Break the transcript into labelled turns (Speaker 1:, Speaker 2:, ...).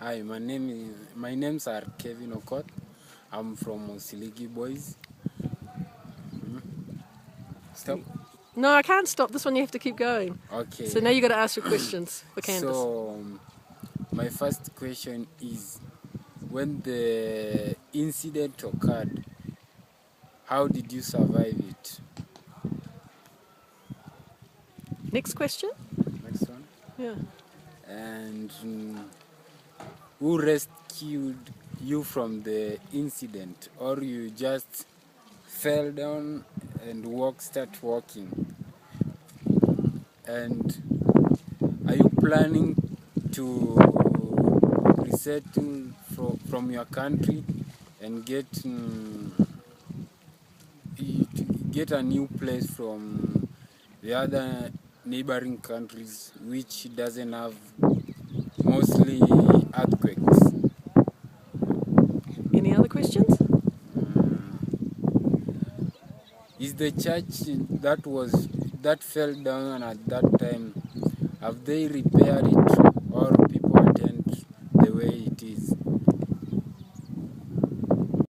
Speaker 1: Hi, my names are Kevin Okot. I'm from Osiligi boys. Stop.
Speaker 2: No, I can't stop. This one you have to keep going.
Speaker 1: Okay.
Speaker 2: So now you got to ask your questions for Candace.
Speaker 1: So my first question is, when the incident occurred, how did you survive it?
Speaker 2: Next question?
Speaker 1: Next one.
Speaker 2: Yeah.
Speaker 1: And who rescued you from the incident, or you just fell down and start walking? And are you planning to resettle from your country and get a new place from the other neighboring countries which doesn't have mostly earthquakes?
Speaker 2: Any other questions?
Speaker 1: Is the church that fell down at that time, have they repaired it?